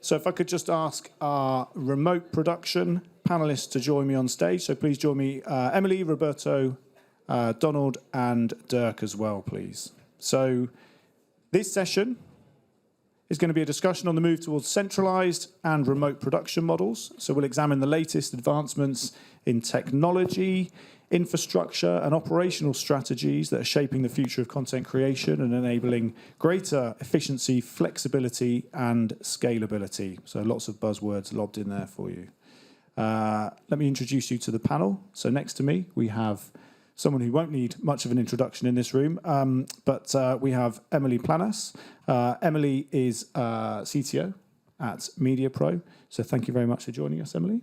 So if I could just ask our remote production panelists to join me on stage. So please join me, Emili, Roberto, Donald, and Dirk as well, please. So this session is going to be a discussion on the move towards centralized and remote production models. So we'll examine the latest advancements in technology, infrastructure, and operational strategies that are shaping the future of content creation and enabling greater efficiency, flexibility, and scalability. So lots of buzzwords lobbed in there for you. Let me introduce you to the panel. So next to me, we have someone who won't need much of an introduction in this room, but we have Emili Planas. Emili is CTO at Mediapro. So thank you very much for joining us, Emili.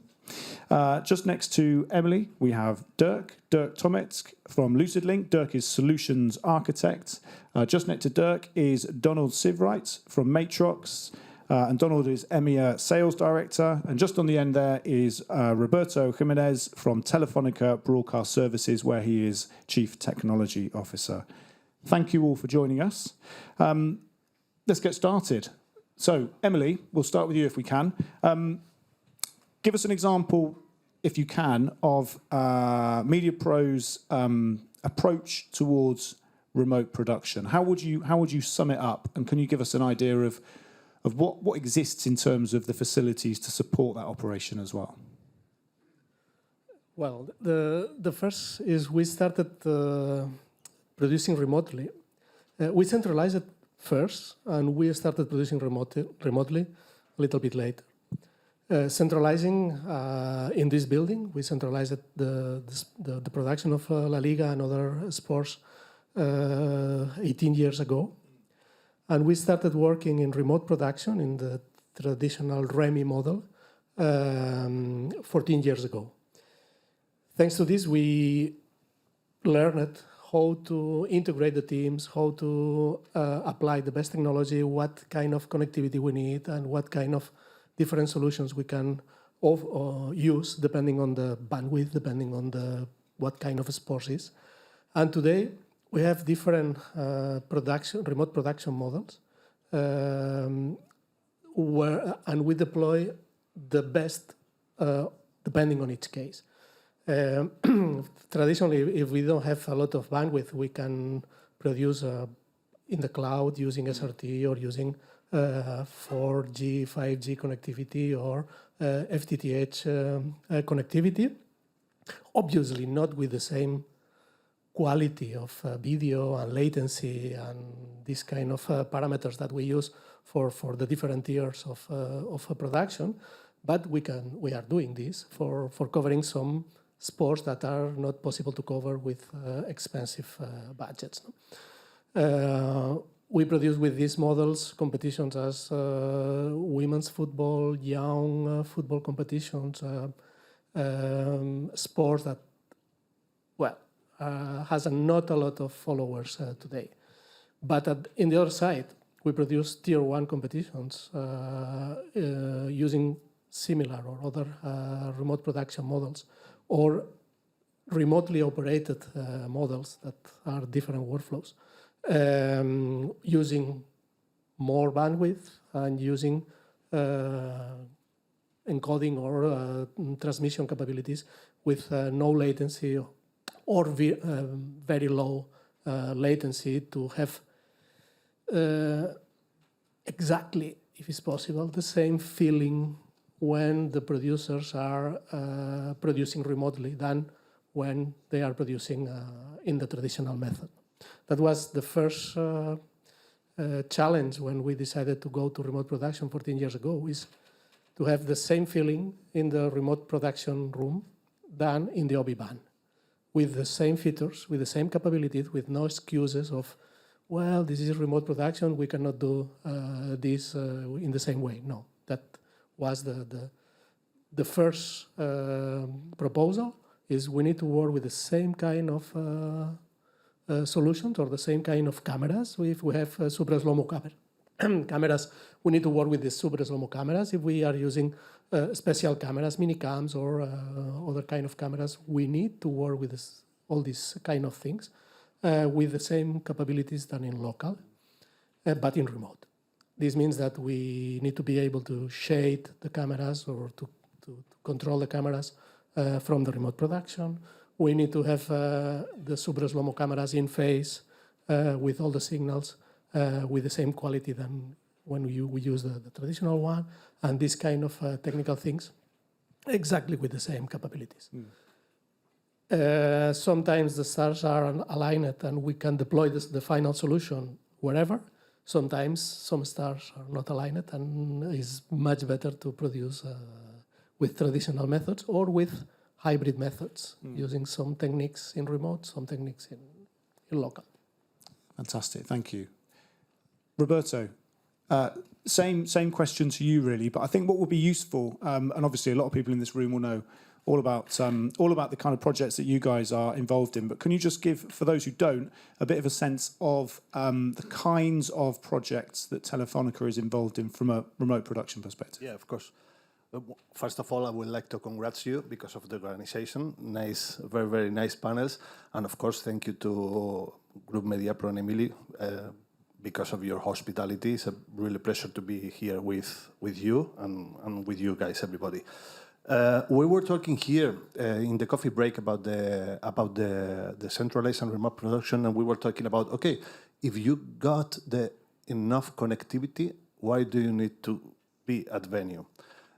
Just next to Emili, we have Dirk Thometzek from LucidLink. Dirk is Solutions Architect. Just next to Dirk is Donald Sievewright from Matrox. And Donald is EMEA Sales Director. And just on the end there is Roberto Jiménez from Telefonica Broadcast Services, where he is Chief Technology Officer. Thank you all for joining us. Let's get started. So, Emili, we'll start with you if we can. Give us an example, if you can, of Mediapro's approach towards remote production. How would you sum it up? And can you give us an idea of what exists in terms of the facilities to support that operation as well? Well, the first is we started producing remotely. We centralized it first, and we started producing remotely a little bit later. Centralizing in this building, we centralized the production of La Liga and other sports 18 years ago. And we started working in remote production in the traditional REMI model 14 years ago. Thanks to this, we learned how to integrate the teams, how to apply the best technology, what kind of connectivity we need, and what kind of different solutions we can use depending on the bandwidth, depending on what kind of sports is. And today, we have different remote production models, and we deploy the best depending on each case. Traditionally, if we don't have a lot of bandwidth, we can produce in the cloud using SRT or using 4G, 5G connectivity or FTTH connectivity. Obviously, not with the same quality of video and latency and these kind of parameters that we use for the different tiers of production, but we are doing this for covering some sports that are not possible to cover with expensive budgets. We produce with these models competitions as women's football, young football competitions, sports that, well, has not a lot of followers today. But in the other side, we produce tier 1 competitions using similar or other remote production models or remotely operated models that are different workflows, using more bandwidth and using encoding or transmission capabilities with no latency or very low latency to have exactly, if it's possible, the same feeling when the producers are producing remotely than when they are producing in the traditional method. That was the first challenge when we decided to go to remote production 14 years ago, is to have the same feeling in the remote production room than in the OB ban, with the same features, with the same capabilities, with no excuses of, well, this is remote production, we cannot do this in the same way. No, that was the first proposal, is we need to work with the same kind of solutions or the same kind of cameras. If we have super slow-mo cameras, we need to work with the super slow-mo cameras. If we are using special cameras, mini cams or other kind of cameras, we need to work with all these kind of things with the same capabilities than in local, but in remote. This means that we need to be able to shade the cameras or to control the cameras from the remote production. We need to have the super slow-mo cameras in phase with all the signals with the same quality than when we use the traditional one, and these kind of technical things exactly with the same capabilities. Sometimes the stars are aligned and we can deploy the final solution wherever. Sometimes some stars are not aligned and it's much better to produce with traditional methods or with hybrid methods, using some techniques in remote, some techniques in local. Fantastic, thank you. Roberto, same question to you really, but I think what would be useful, and obviously a lot of people in this room will know all about the kind of projects that you guys are involved in, but can you just give, for those who don't, a bit of a sense of the kinds of projects that Telefonica is involved in from a remote production perspective? Yeah, of course. First of all, I would like to congratulate you because of the organization. Nice, very, very nice panels. And of course, thank you to Grup Mediapro and Emili because of your hospitality. It's a really pleasure to be here with you and with you guys, everybody. We were talking here in the coffee break about the centralized and remote production, and we were talking about, okay, if you got the enough connectivity, why do you need to be at venue?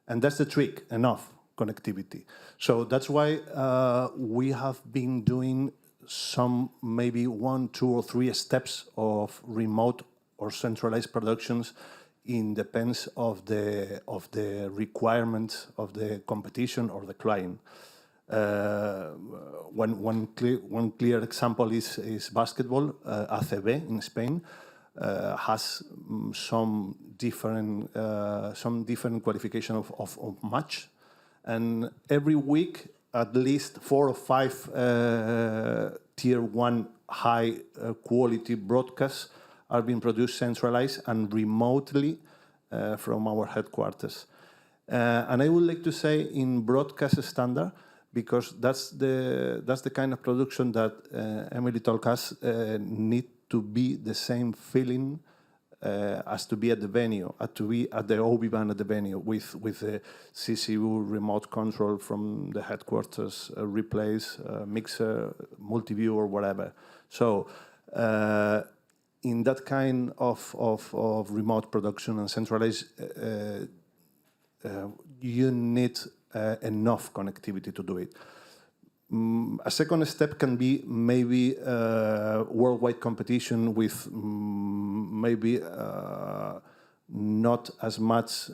And that's the trick, enough connectivity. So that's why we have been doing some maybe 1, 2, or 3 steps of remote or centralized productions. It depends of the requirements of the competition or the client. One clear example is basketball. ACB in Spain has some different qualification of match, and every week at least 4 or 5 tier 1 high quality broadcasts are being produced centralized and remotely from our headquarters. And I would like to say in broadcast standard, because that's the kind of production that Emili told us need to be the same feeling as to be at the venue, to be at the OB band at the venue with the CCU remote control from the headquarters, replays, mixer, multi-view or whatever. So in that kind of remote production and centralized, you need enough connectivity to do it. A second step can be maybe worldwide competition with maybe not as much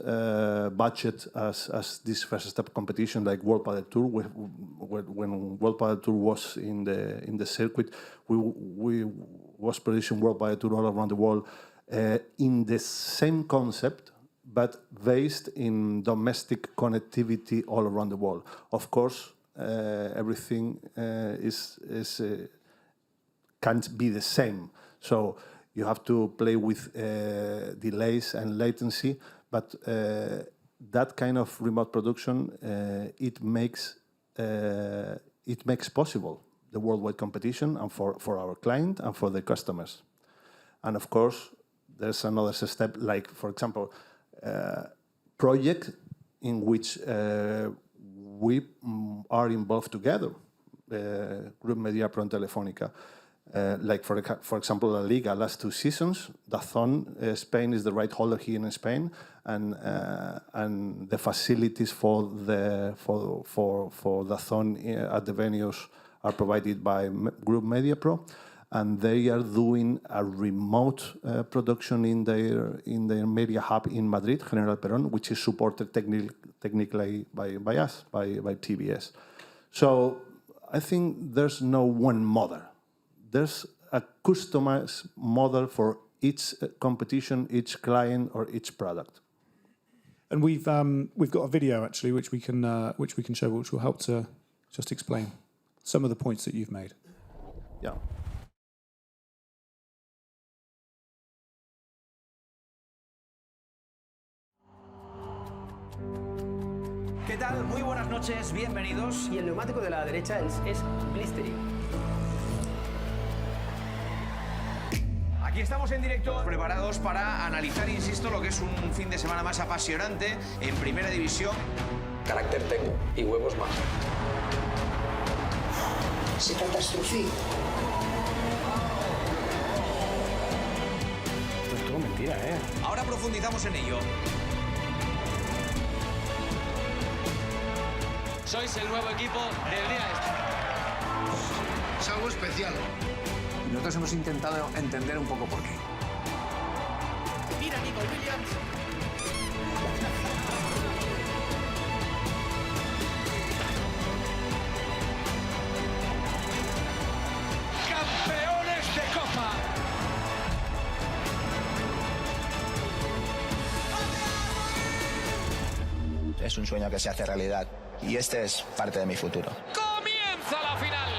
budget as this first step competition, like World Padel Tour. When World Padel Tour was in the circuit, we was producing World Padel Tour all around the world in the same concept, but based in domestic connectivity all around the world. Of course, everything can't be the same. So you have to play with delays and latency, but that kind of remote production it makes possible the worldwide competition and for our client and for the customers. And of course, there's another step, like for example, project in which we are involved together, Grup Mediapro and Telefonica. Like for example, La Liga last 2 seasons, DAZN Spain is the right holder here in Spain, and the facilities for DAZN at the venues are provided by Grup Mediapro, and they are doing a remote production in their media hub in Madrid, General Perón, which is supported technically by us, by TBS. So I think there's no one model. There's a customized model for each competition, each client, or each product. And we've got a video actually which we can show, which will help to just explain some of the points that you've made. Yeah. ¿Qué tal? Muy buenas noches, bienvenidos. Y el neumático de la derecha es blistering. Aquí estamos en directo, preparados para analizar, insisto, lo que es un fin de semana más apasionante en Primera División. Carácter tengo y huevos más. Se catástrofe. Esto es todo mentira, ¿eh? Ahora profundizamos en ello. Sois el nuevo equipo del día este. Es algo especial. Nosotros hemos intentado entender un poco por qué. Mira, Nico Williams. ¡Campeones de Copa! Es un sueño que se hace realidad y este es parte de mi futuro. ¡Comienza la final!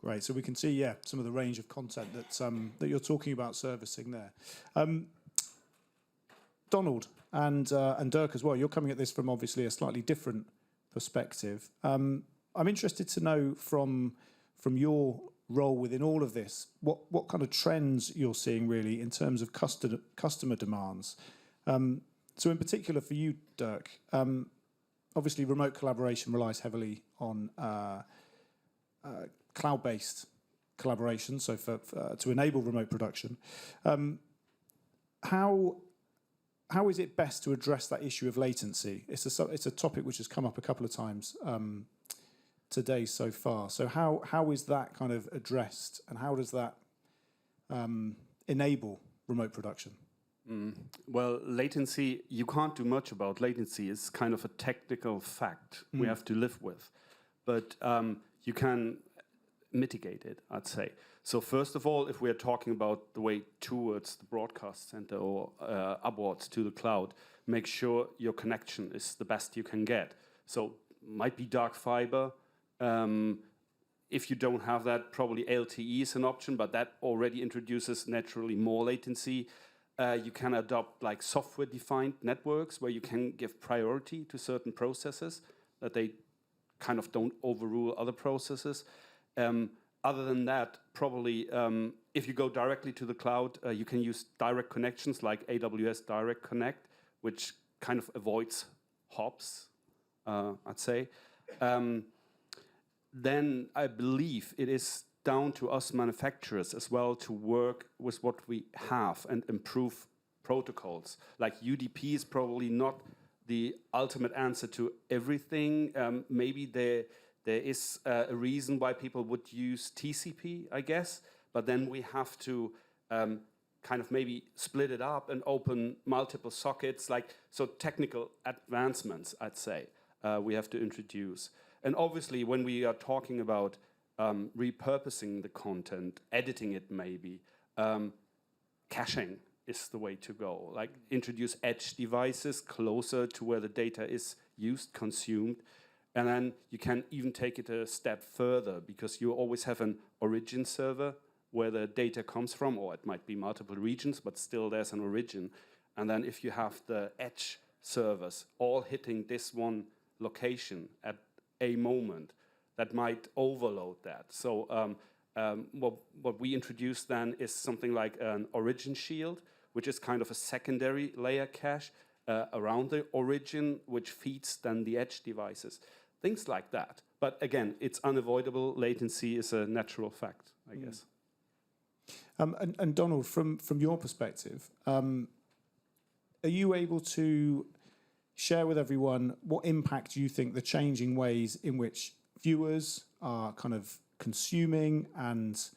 Great. So we can see, yeah, some of the range of content that you're talking about servicing there. Donald and Dirk as well. You're coming at this from obviously a slightly different perspective. I'm interested to know from your role within all of this, what kind of trends you're seeing really in terms of customer demands. So in particular for you, Dirk, obviously remote collaboration relies heavily on cloud-based collaboration, so for to enable remote production. How is it best to address that issue of latency? It's a topic which has come up a couple of times today so far. So how is that kind of addressed, and how does that enable remote production? Well, latency, you can't do much about latency. It's kind of a technical fact we have to live with. But you can mitigate it, I'd say. So first of all, if we are talking about the way towards the broadcast center or upwards to the cloud, make sure your connection is the best you can get. So might be dark fiber. If you don't have that, probably LTE is an option, but that already introduces naturally more latency. You can adopt like software-defined networks where you can give priority to certain processes that they kind of don't overrule other processes. Other than that, probably if you go directly to the cloud, you can use direct connections like AWS Direct Connect, which kind of avoids hops, I'd say. Then I believe it is down to us manufacturers as well to work with what we have and improve protocols. Like UDP is probably not the ultimate answer to everything. Maybe there is a reason why people would use TCP, I guess, but then we have to kind of maybe split it up and open multiple sockets, so technical advancements, I'd say, we have to introduce. And obviously, when we are talking about repurposing the content, editing it maybe, caching is the way to go. Like introduce edge devices closer to where the data is used, consumed, and then you can even take it a step further because you always have an origin server where the data comes from, or it might be multiple regions, but still there's an origin. And then if you have the edge servers all hitting this one location at a moment, that might overload that. So what we introduced then is something like an origin shield, which is kind of a secondary layer cache around the origin, which feeds then the edge devices. Things like that. But again, it's unavoidable. Latency is a natural fact, I guess. And Donald, from your perspective, are you able to share with everyone what impact you think the changing ways in which viewers are kind of consuming and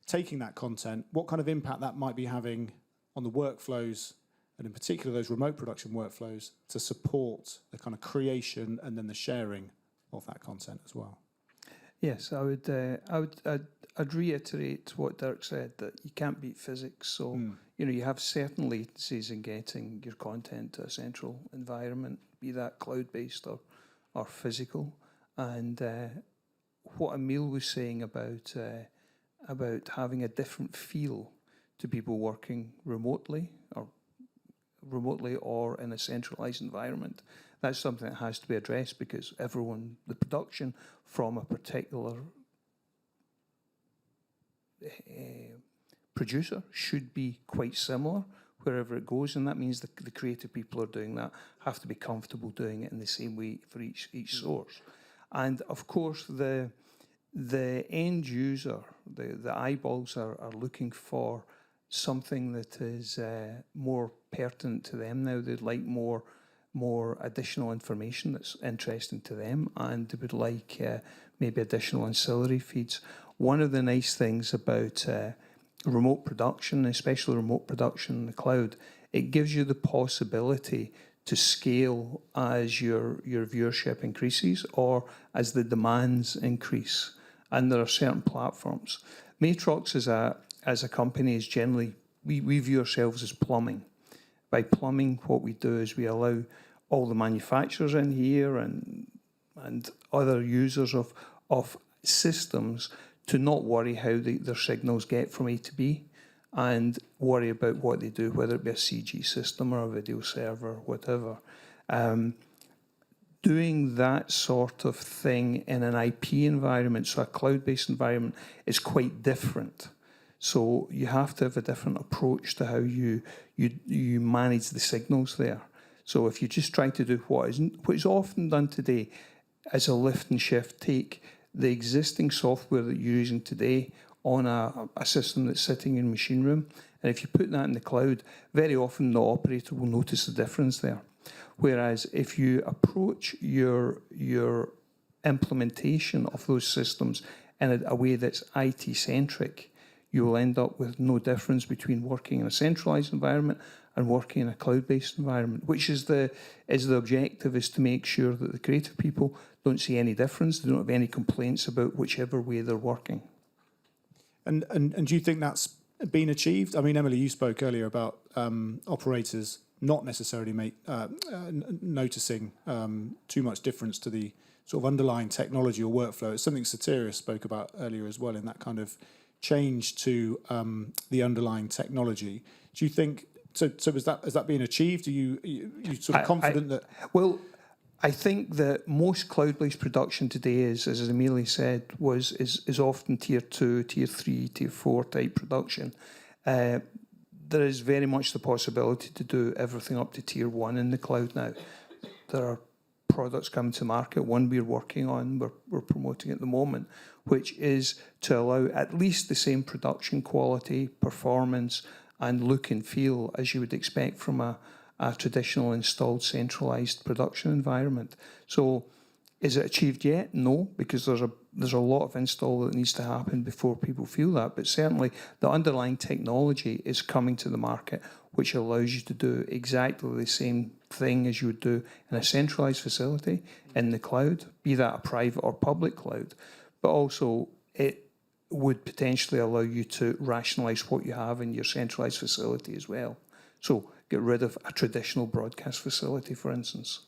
taking that content, what kind of impact that might be having on the workflows, and in particular those remote production workflows, to support the kind of creation and then the sharing of that content as well? Yes, I'd reiterate what Dirk said, that you can't beat physics. So you have certain latencies in getting your content to a central environment, be that cloud-based or physical. And what Emil was saying about having a different feel to people working remotely or remotely or in a centralized environment. That's something that has to be addressed because the production from a particular producer should be quite similar wherever it goes, and that means the creative people are doing that have to be comfortable doing it in the same way for each source. And of course, the end user, the eyeballs are looking for something that is more pertinent to them now. They'd like more additional information that's interesting to them, and they would like maybe additional ancillary feeds. One of the nice things about remote production, especially remote production in the cloud, it gives you the possibility to scale as your viewership increases or as the demands increase. And there are certain platforms. Matrox as a company is generally, we view ourselves as plumbing. By plumbing, what we do is we allow all the manufacturers in here and other users of systems to not worry how their signals get from A to B and worry about what they do, whether it be a CG system or a video server, whatever. Doing that sort of thing in an IP environment, so a cloud-based environment, is quite different. So you have to have a different approach to how you manage the signals there. So if you just try to do what is often done today as a lift and shift, take the existing software that you're using today on a system that's sitting in machine room, and if you put that in the cloud, very often the operator will notice the difference there. Whereas if you approach your implementation of those systems in a way that's IT-centric, you will end up with no difference between working in a centralized environment and working in a cloud-based environment, which is the objective, is to make sure that the creative people don't see any difference, they don't have any complaints about whichever way they're working. And do you think that's been achieved? I mean, Emili, you spoke earlier about operators not necessarily noticing too much difference to the sort of underlying technology or workflow. It's something Soterios spoke about earlier as well, in that kind of change to the underlying technology. Do you think so? Has that been achieved? Are you sort of confident that? Well, I think that most cloud-based production today is, as Emili said, is often tier 2, tier 3, tier 4 type production. There is very much the possibility to do everything up to tier 1 in the cloud now. There are products coming to market. One we're working on, we're promoting at the moment, which is to allow at least the same production quality, performance, and look and feel as you would expect from a traditional installed centralized production environment. So is it achieved yet? No, because there's a lot of install that needs to happen before people feel that. But certainly the underlying technology is coming to the market, which allows you to do exactly the same thing as you would do in a centralized facility in the cloud, be that a private or public cloud. But also it would potentially allow you to rationalize what you have in your centralized facility as well. So get rid of a traditional broadcast facility, for instance.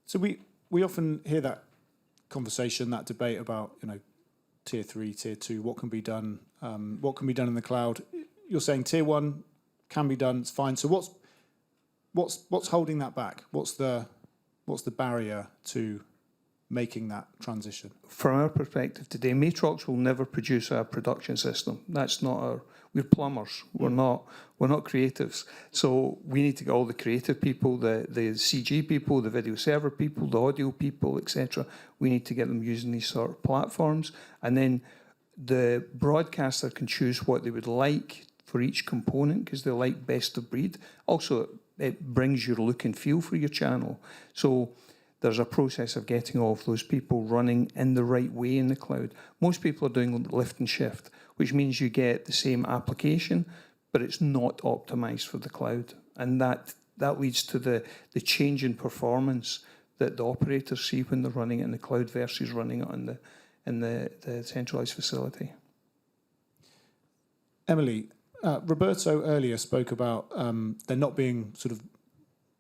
So we often hear that conversation, that debate about, tier 3, tier 2, what can be done in the cloud. You're saying tier 1 can be done, it's fine. So what's holding that back? What's the barrier to making that transition? From our perspective today, Matrox will never produce a production system. That's not we're plumbers. We're not creatives. So we need to get all the creative people, the CG people, the video server people, the audio people, etc. We need to get them using these sort of platforms, and then the broadcaster can choose what they would like for each component because they like best of breed. Also, it brings your look and feel for your channel. So there's a process of getting all of those people running in the right way in the cloud. Most people are doing lift and shift, which means you get the same application, but it's not optimized for the cloud. And that leads to the change in performance that the operators see when they're running it in the cloud versus running it in the centralized facility. Emili, Roberto earlier spoke about there not being sort of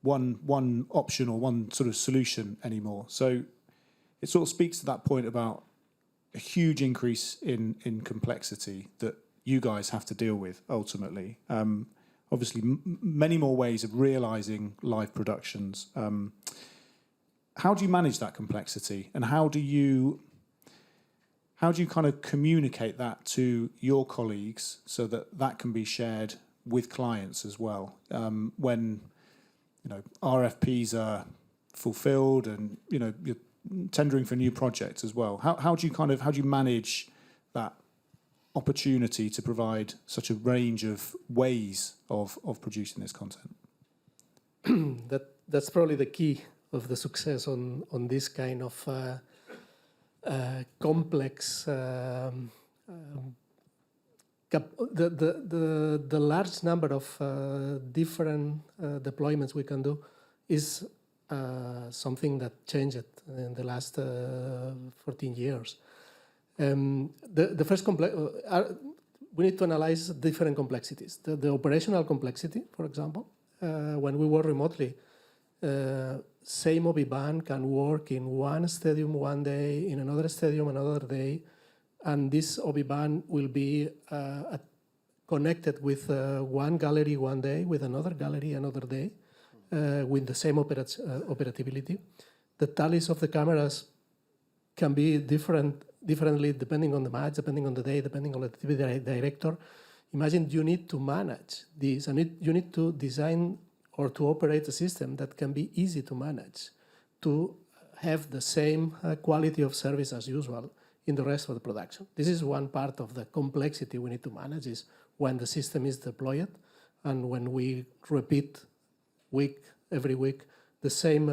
one option or one sort of solution anymore. So it sort of speaks to that point about a huge increase in complexity that you guys have to deal with ultimately. obviously many more ways of realizing live productions. How do you manage that complexity, and how do you kind of communicate that to your colleagues so that that can be shared with clients as well? When RFPs are fulfilled and you're tendering for new projects as well. How do you manage that opportunity to provide such a range of ways of producing this content? That's probably the key of the success on this kind of complex. The large number of different deployments we can do is something that changed in the last 14 years. The first we need to analyze different complexities. The operational complexity, for example, when we work remotely, same OB band can work in one stadium one day, in another stadium another day, and this OB band will be connected with one gallery one day, with another gallery another day, with the same operability. The tallies of the cameras can be differently depending on the match, depending on the day, depending on the TV director. Imagine you need to manage this, and you need to design or to operate a system that can be easy to manage, to have the same quality of service as usual in the rest of the production. This is one part of the complexity we need to manage, is when the system is deployed and when we repeat every week the same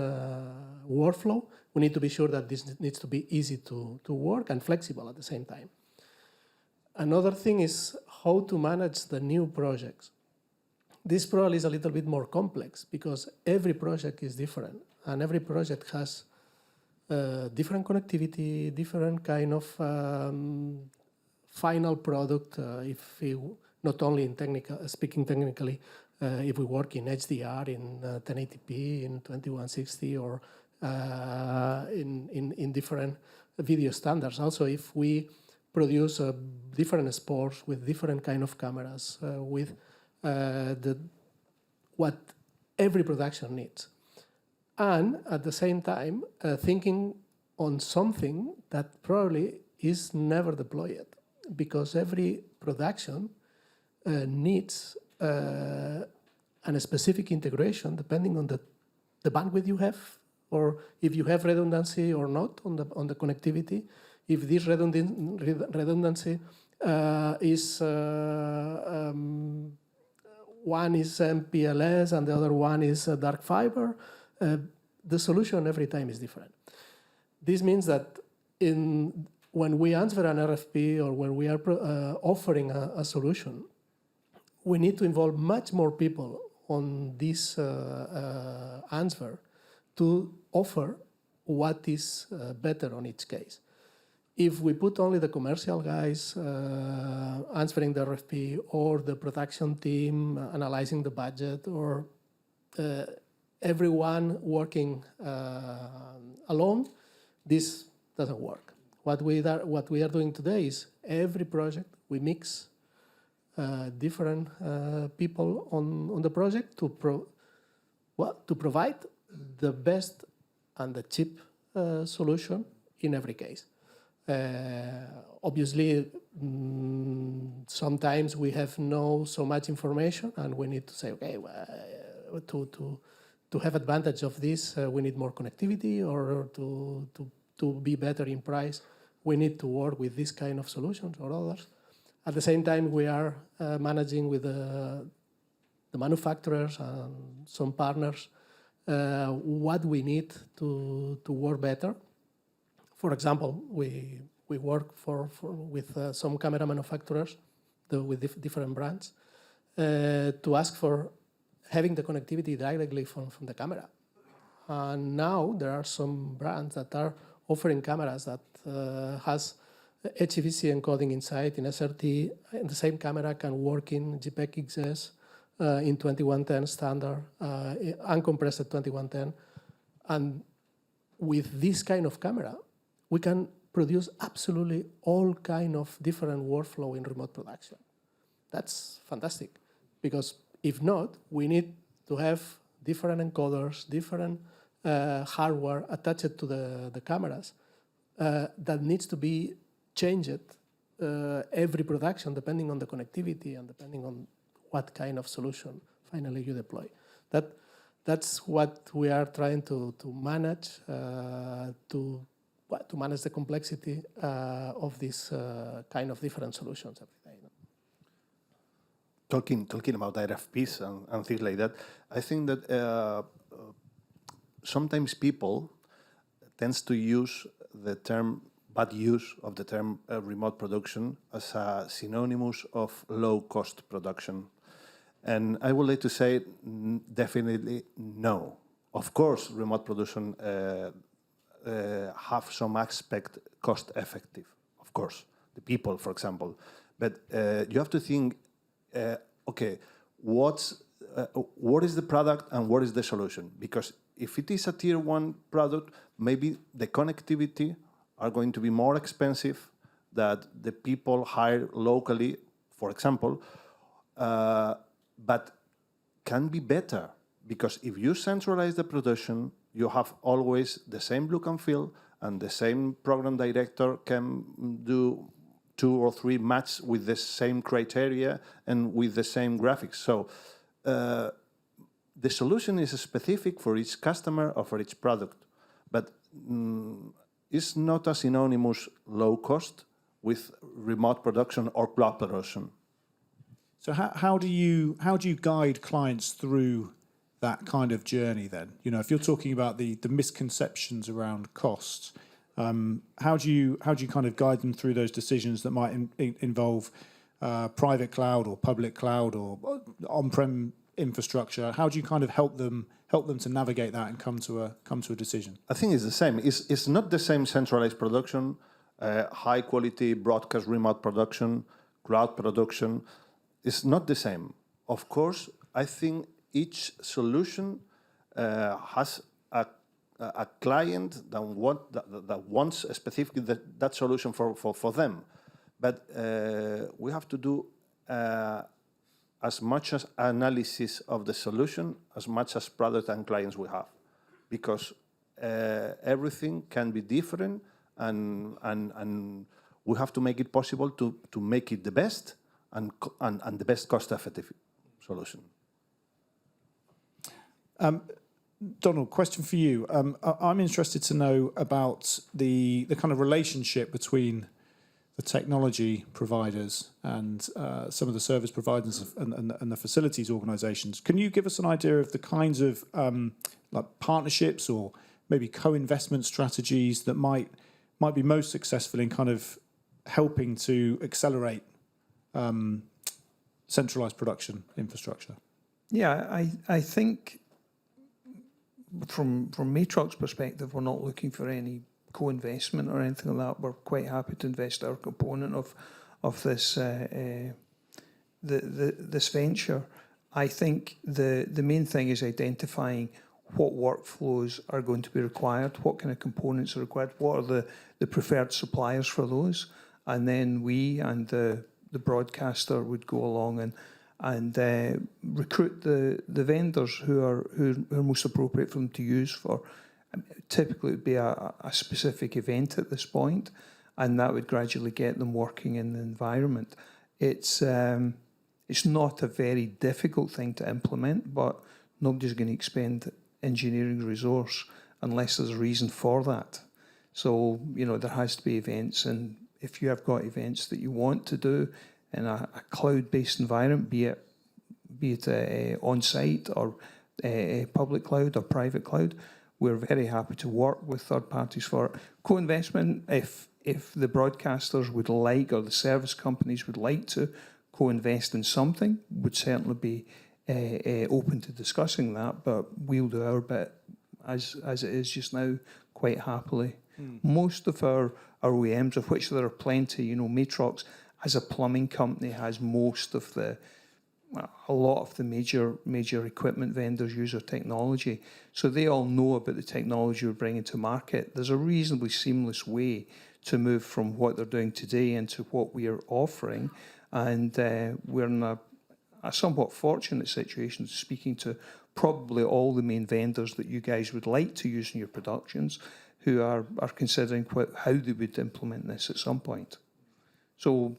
workflow, we need to be sure that this needs to be easy to work and flexible at the same time. Another thing is how to manage the new projects. This probably is a little bit more complex because every project is different and every project has different connectivity, different kind of final product. If we, not only in speaking technically, if we work in HDR, in 1080p, in 2160, or in different video standards. Also, if we produce different sports with different kind of cameras, with what every production needs. And at the same time, thinking on something that probably is never deployed, because every production needs a specific integration depending on the bandwidth you have, or if you have redundancy or not on the connectivity. If this redundancy is one is MPLS and the other one is dark fiber, the solution every time is different. This means that when we answer an RFP or when we are offering a solution, we need to involve much more people on this answer to offer what is better on each case. If we put only the commercial guys answering the RFP, or the production team analyzing the budget, or everyone working alone, this doesn't work. What we are doing today is every project we mix different people on the project to provide the best and the cheap solution in every case. Obviously, sometimes we have so much information, and we need to say, okay, to have advantage of this, we need more connectivity, or to be better in price, we need to work with this kind of solutions or others. At the same time, we are managing with the manufacturers and some partners what we need to work better. For example, we work with some camera manufacturers with different brands to ask for having the connectivity directly from the camera. And now there are some brands that are offering cameras that has HEVC encoding inside in SRT, and the same camera can work in JPEG XS in 2110 standard, uncompressed 2110. And with this kind of camera, we can produce absolutely all kind of different workflow in remote production. That's fantastic, because If not, we need to have different encoders, different hardware attached to the cameras that needs to be changed every production depending on the connectivity and depending on what kind of solution finally you deploy. That's what we are trying to manage, to manage the complexity of this kind of different solutions every day. Talking about RFPs and things like that, I think that sometimes people tends to use the term, bad use of the term remote production as a synonymous of low-cost production. And I would like to say definitely no. Of course, remote production have some aspect cost-effective, of course, the people, for example. But you have to think, okay, what is the product and what is the solution? Because if it is a tier 1 product, maybe the connectivity are going to be more expensive that the people hire locally, for example, but can be better. Because if you centralize the production, you have always the same look and feel, and the same program director can do 2 or 3 matches with the same criteria and with the same graphics. So the solution is specific for each customer or for each product, but it's not a synonymous low cost with remote production or cloud production. So how do you guide clients through that kind of journey then? You know, if you're talking about the misconceptions around costs, how do you kind of guide them through those decisions that might involve private cloud or public cloud or on-prem infrastructure? How do you kind of help them to navigate that and come to a decision? I think it's the same. It's not the same centralized production, high quality broadcast remote production, cloud production. It's not the same. Of course, I think each solution has a client that wants specifically that solution for them. But we have to do as much as analysis of the solution, as much as product and clients we have. Because everything can be different, and we have to make it possible to make it the best and the best cost-effective solution. Donald, question for you. I'm interested to know about the kind of relationship between the technology providers and some of the service providers and the facilities organisations. Can you give us an idea of the kinds of like partnerships or maybe co-investment strategies that might be most successful in kind of helping to accelerate centralised production infrastructure? Yeah, I think from Matrox perspective, we're not looking for any co-investment or anything like that. We're quite happy to invest our component of this this venture. I think the main thing is identifying what workflows are going to be required, what kind of components are required, what are the preferred suppliers for those, and then we and the broadcaster would go along and recruit the vendors who are most appropriate for them to use for. Typically, it would be a specific event at this point, and that would gradually get them working in the environment. It's not a very difficult thing to implement, but nobody's going to expend engineering resource unless there's a reason for that. So, there has to be events, and if you have got events that you want to do in a cloud-based environment, be it on-site or a public cloud or private cloud, we're very happy to work with third parties for it. Co-investment, if the broadcasters would like or the service companies would like to co-invest in something, would certainly be open to discussing that, but we'll do our bit as it is just now quite happily. Most of our OEMs, of which there are plenty, Matrox as a plumbing company has most of a lot of the major equipment vendors use our technology. So they all know about the technology we're bringing to market. There's a reasonably seamless way to move from what they're doing today into what we are offering. And we're in a a somewhat fortunate situation, speaking to probably all the main vendors that you guys would like to use in your productions, who are considering how they would implement this at some point. So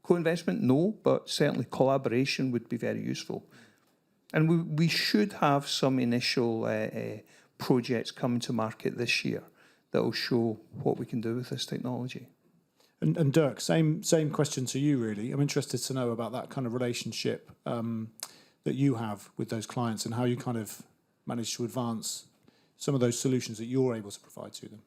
co-investment, no, but certainly collaboration would be very useful. And we should have some initial projects coming to market this year that will show what we can do with this technology. And Dirk, same question to you, really. I'm interested to know about that kind of relationship that you have with those clients and how you kind of manage to advance some of those solutions that you're able to provide to them.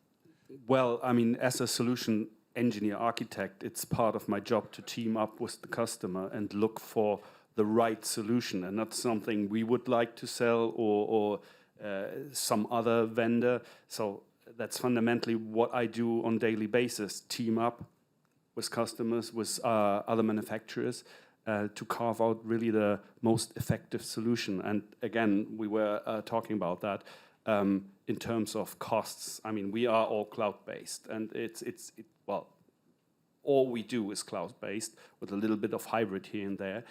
Well, I mean, as a solution engineer architect, it's part of my job to team up with the customer and look for the right solution, and not something we would like to sell or some other vendor. So that's fundamentally what I do on a daily basis, team up with customers, with other manufacturers, to carve out really the most effective solution. And again, we were talking about that in terms of costs. I mean, we are all cloud-based, and well, all we do is cloud-based with a little bit of hybrid here and there.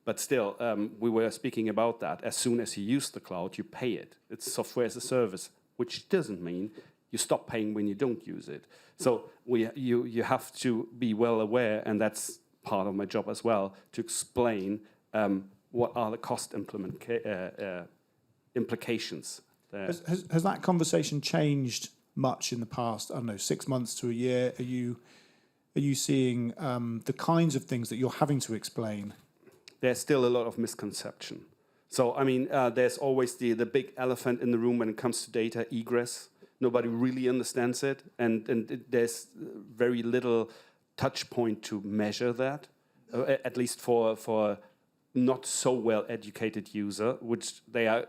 But still, we were speaking about that. As soon as you use the cloud, you pay it. It's software as a service, which doesn't mean you stop paying when you don't use it. So you have to be well aware, and that's part of my job as well, to explain what are the cost implications there. Has that conversation changed much in the past, I don't know, 6 months to a year? Are you seeing the kinds of things that you're having to explain? There's still a lot of misconception. So, I mean, there's always the big elephant in the room when it comes to data egress. Nobody really understands it, and there's very little touch point to measure that, at least for not so well-educated user, which they are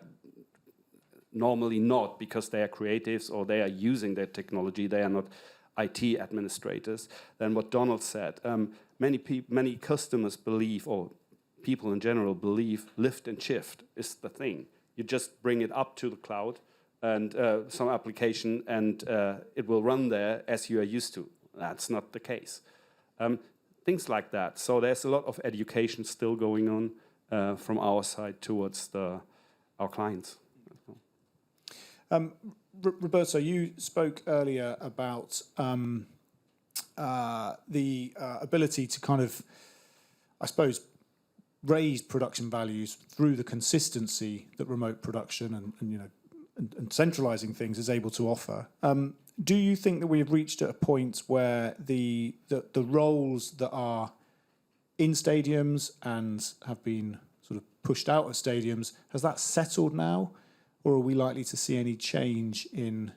normally not, because they are creatives or they are using their technology. They are not IT administrators. Then what Donald said, many customers believe, or people in general believe, lift and shift is the thing. You just bring it up to the cloud and some application, and it will run there as you are used to. That's not the case. Things like that. So there's a lot of education still going on from our side towards our clients. Roberto, you spoke earlier about the ability to kind of, I suppose, raise production values through the consistency that remote production and centralizing things is able to offer. Do you think that we have reached at a point where the roles that are in stadiums and have been sort of pushed out of stadiums, has that settled now? Or are we likely to see any change in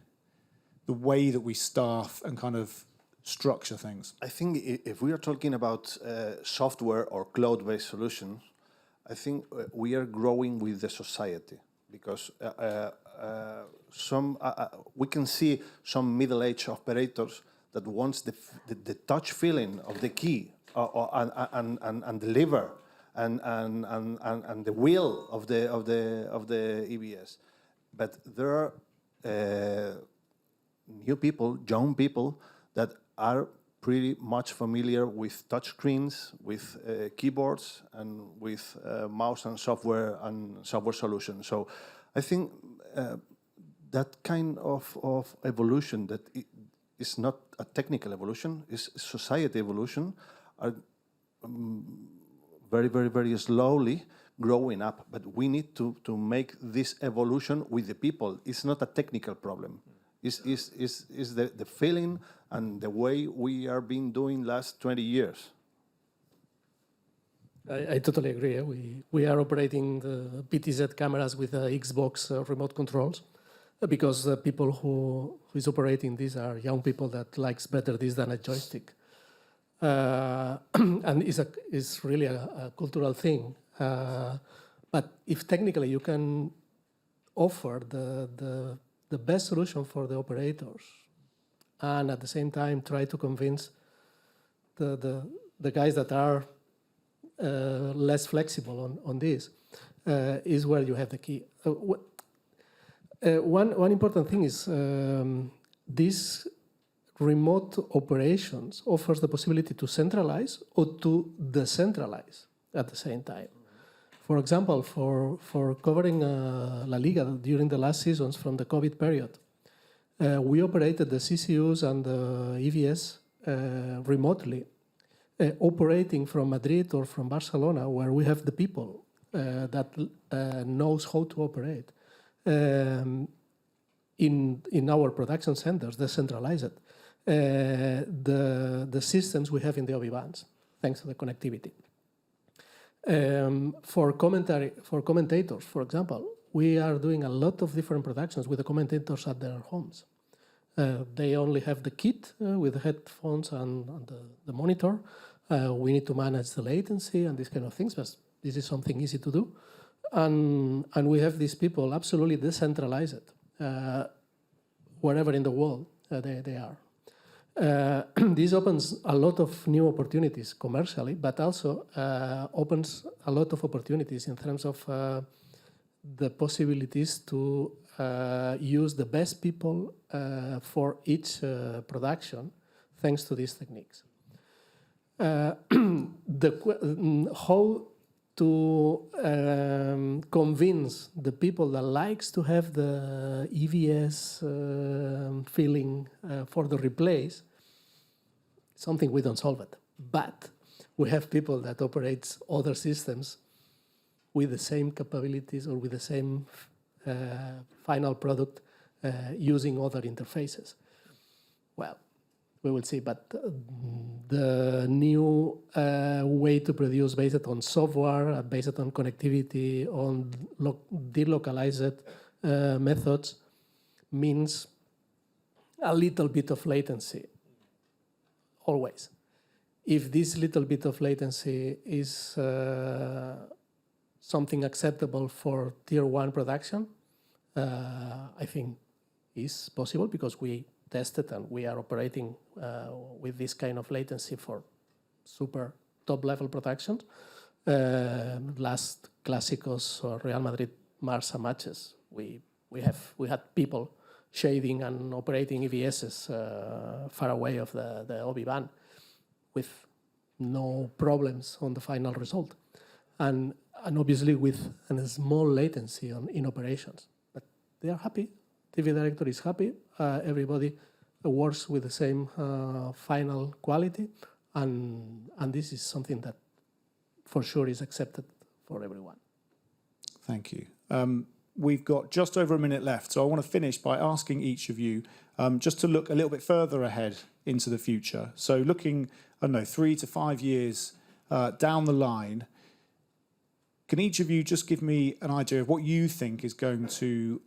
the way that we staff and kind of structure things? I think if we are talking about software or cloud-based solutions, I think we are growing with the society, because we can see some middle-aged operators that wants the touch feeling of the key and the lever and the wheel of the EBS. But there are new people, young people, that are pretty much familiar with touchscreens, with keyboards, and with mouse and software solutions. So I think that kind of evolution, that is not a technical evolution, is society evolution, are very, very, very slowly growing up. But we need to make this evolution with the people. It's not a technical problem. It's the feeling and the way we are been doing last 20 years. I totally agree. We are operating the PTZ cameras with Xbox remote controls, because the people who is operating these are young people that likes better this than a joystick. And it's really a cultural thing. But if technically you can offer the best solution for the operators, and at the same time try to convince the guys that are less flexible on this, is where you have the key. One important thing is this remote operations offers the possibility to centralize or to decentralize at the same time. For example, for covering La Liga during the last seasons from the COVID period, we operated the CCUs and the EVS remotely, operating from Madrid or from Barcelona, where we have the people that knows how to operate in our production centers, decentralized. The systems we have in the OB bands, thanks to the connectivity. For commentators, for example, we are doing a lot of different productions with the commentators at their homes. They only have the kit with the headphones and the monitor. We need to manage the latency and these kind of things, but this is something easy to do. And we have these people absolutely decentralized, wherever in the world they are. This opens a lot of new opportunities commercially, but also opens a lot of opportunities in terms of the possibilities to use the best people for each production, thanks to these techniques. How to convince the people that likes to have the EVS feeling for the replays, something we don't solve it. But we have people that operates other systems with the same capabilities or with the same final product using other interfaces. Well, we will see, but the new way to produce based on software, based on connectivity, on delocalized methods means a little bit of latency, always. If this little bit of latency is something acceptable for tier 1 production, I think is possible because we tested and we are operating with this kind of latency for super top level productions. Last Clásicos or Real Madrid Barça matches, we had people shading and operating EVSs far away of the OB band with no problems on the final result. And obviously with a small latency in operations. But they are happy. TV director is happy. Everybody works with the same final quality. And this is something that for sure is accepted for everyone. Thank you. We've got just over a minute left. So I want to finish by asking each of you just to look a little bit further ahead into the future. So looking, 3 to 5 years down the line, can each of you just give me an idea of what you think is going to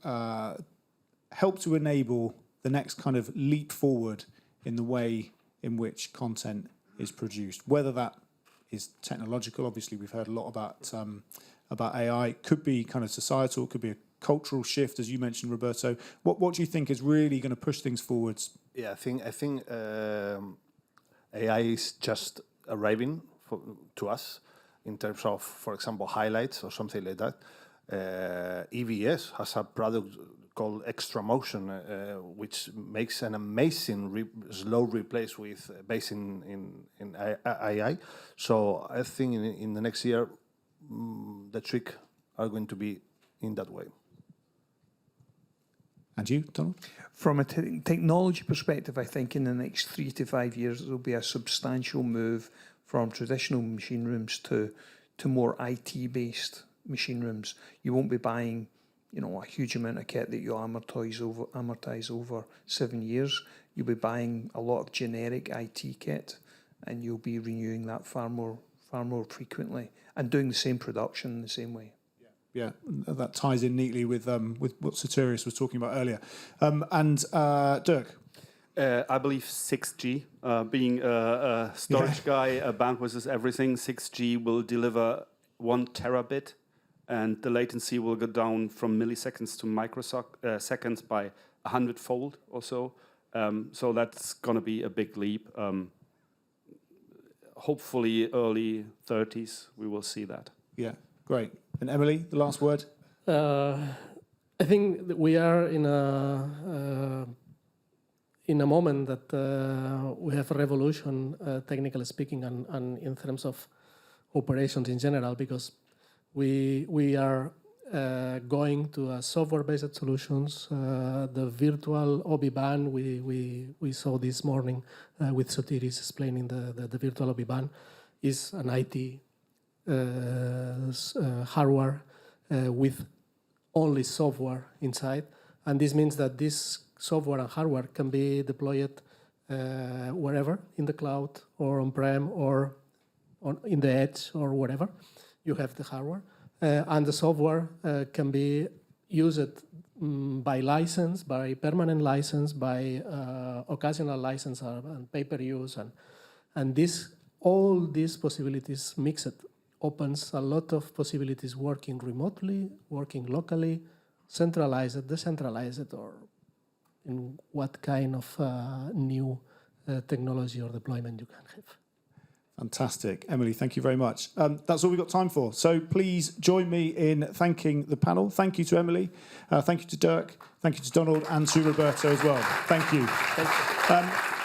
help to enable the next kind of leap forward in the way in which content is produced, whether that is technological? Obviously, we've heard a lot about AI. It could be kind of societal, it could be a cultural shift, as you mentioned, Roberto. What do you think is really going to push things forwards? Yeah, I think AI is just arriving to us in terms of, for example, highlights or something like that. EVS has a product called Extra Motion, which makes an amazing slow replays with based in AI. So I think in the next year, the trick are going to be in that way. And you, Donald? From a technology perspective, I think in the next 3 to 5 years, there will be a substantial move from traditional machine rooms to more IT-based machine rooms. You won't be buying, a huge amount of kit that you amortize over 7 years. You'll be buying a lot of generic IT kit, and you'll be renewing that far more frequently and doing the same production the same way. Yeah, that ties in neatly with what Satirius was talking about earlier. And Dirk? I believe 6G, being a storage guy, bandwidth is everything. 6G will deliver 1 terabit, and the latency will go down from milliseconds to microseconds by 100-fold or so. So that's going to be a big leap. Hopefully early 30s, we will see that. Yeah, great. And Emili, the last word? I think that we are in a moment that we have a revolution, technically speaking, and in terms of operations in general, because We are going to software-based solutions. The virtual OB-ban we saw this morning with Sotiris explaining the virtual OB-ban is an IT hardware with only software inside. And this means that this software and hardware can be deployed wherever, in the cloud or on-prem or in the edge or wherever you have the hardware. And the software can be used by license, by permanent license, by occasional license and pay-per-use. And all these possibilities mixed opens a lot of possibilities working remotely, working locally, centralized, decentralized, or in what kind of new technology or deployment you can have. Fantastic. Emili, thank you very much. That's all we've got time for. So please join me in thanking the panel. Thank you to Emili. Thank you to Dirk. Thank you to Donald and to Roberto as well. Thank you. Thank you.